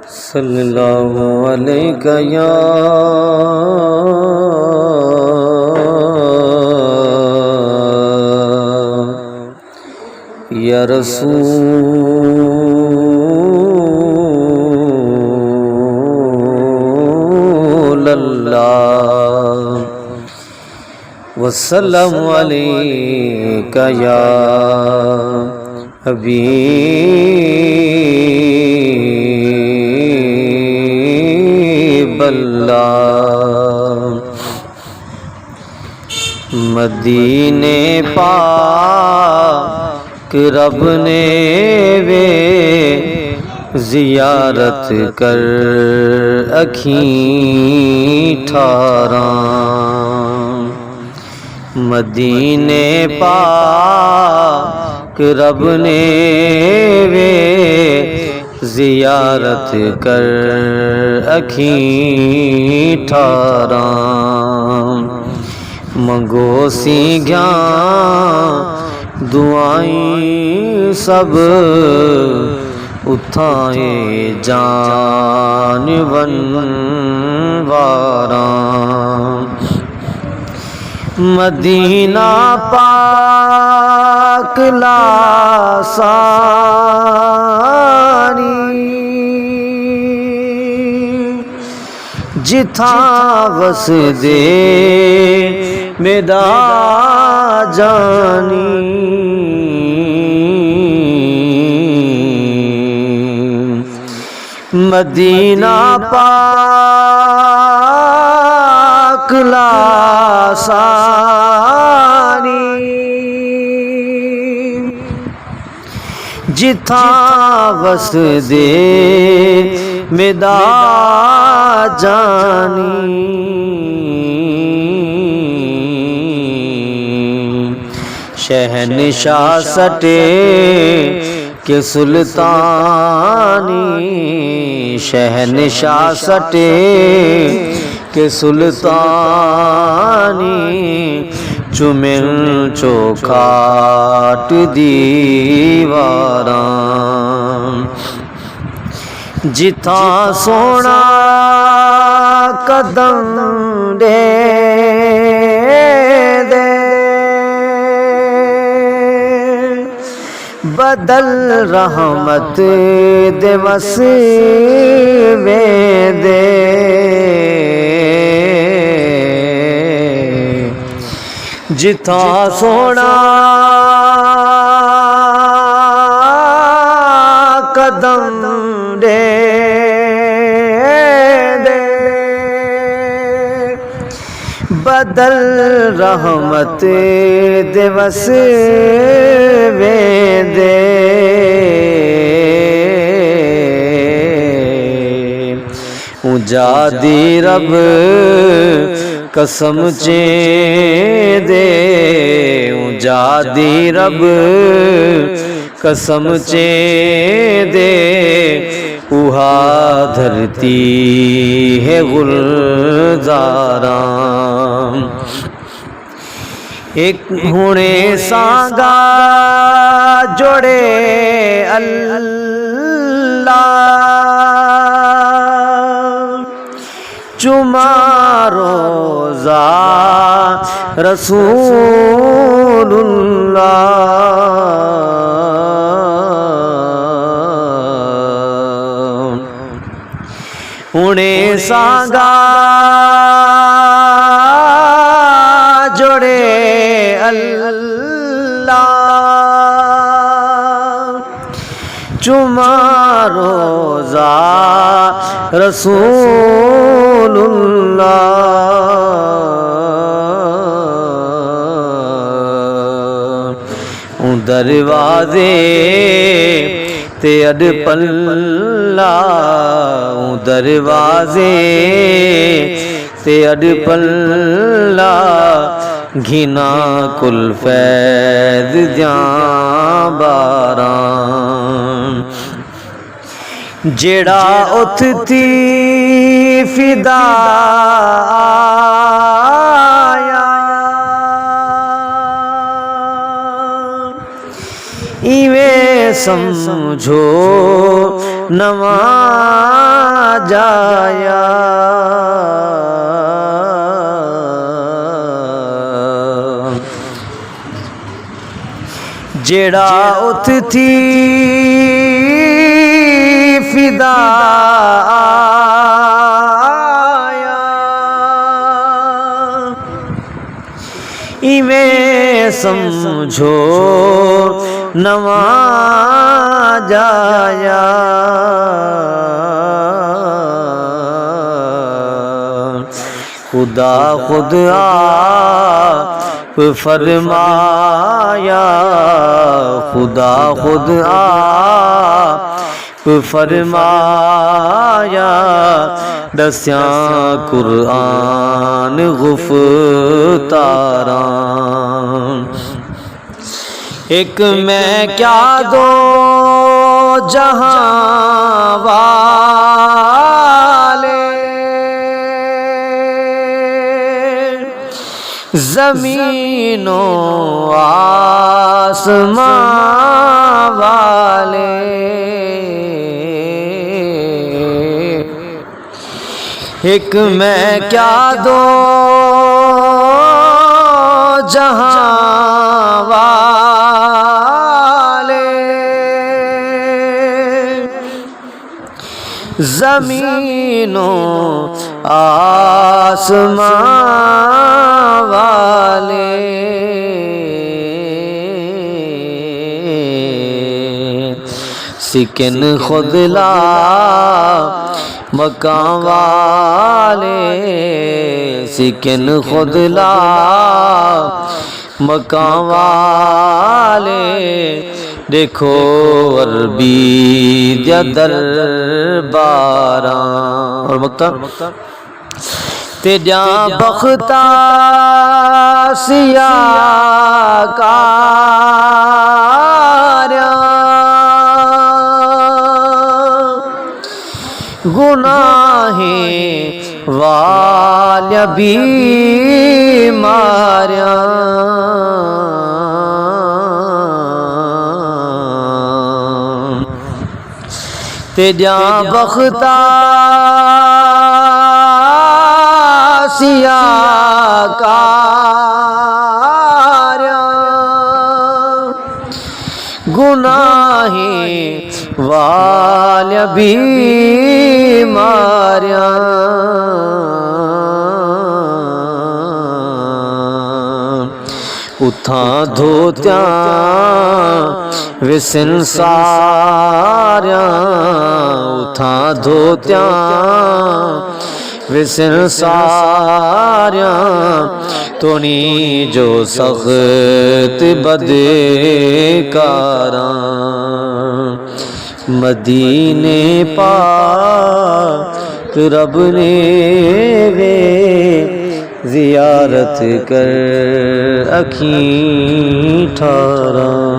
صلی اللہ علیہ یا رسول اللہ وسلم علیک یا حبیب اللہ۔ مدینے پاک رب نے وے زیارت کر اکھیں ٹھاراں، مدینے پاک رب نے وے زیارت کر اکھیں ٹھاراں، منگو سی گیاں دعائیں سب اتھائے جان ونواراں، مدینہ پاک لاسانی جتھاں وس دے میدا جانی، مدینہ پاک لاسانی جتھاں وس دے میدا جانی، شہنشاہ سٹے کہ سلطانی، شہنشاہ سٹے کہ سلطانی، چمن چوکھاٹ دیواراں، جتھاں سونا قدم دے دے بدل رحمت دے وسیوے دے، جتھاں سونا قدم دے دے بدل رحمت دے وسیوے دے، اونجا دی رب قسم چیں دے، اونجا دی رب قسم چیں دے، اوہا دھرتی ہے گلزاراں، ایک ہونے سانگا جوڑے اللہ چما روزہ رسول اللہ، انہیں سانگا جوڑے اللہ چما روزہ رسول اللہ، دروازے تے اڈ پلا، دروازے تے اڈ پلا، گھنا کل فیض دیاں باراں، جیڑا اتھ تھی فدا آیا، ایویں سمجھو نواں جایا جیڑا ات تھی فدا ایویں سمجھو نواں جایا خدا خود آپ فرمایا خدا خود آپ فرمایا دسیاں قرآن غفتاراں ایک میں کیا دو جہاں والے زمین و آسمان والے ایک میں کیا دو جہاں والے زمین و آسمان والے سکن خود لا مکان والے سکن خود لا مکان والے دیکھو عربی دیا درباراں اور مکتب تیجا بختہ سیاہ کاریاں گناہیں والیاں بیماریاں تیجا بختہ سیاہ کاریاں گناہیں والیاں بیماریاں اتھاں دھوتیاں وسن ساریاں اتھاں دھوتیاں وسن ساریاں تونی جو سخت بدکاراں مدینے پاک رب نے وے زیارت کر اکھیں ٹھاراں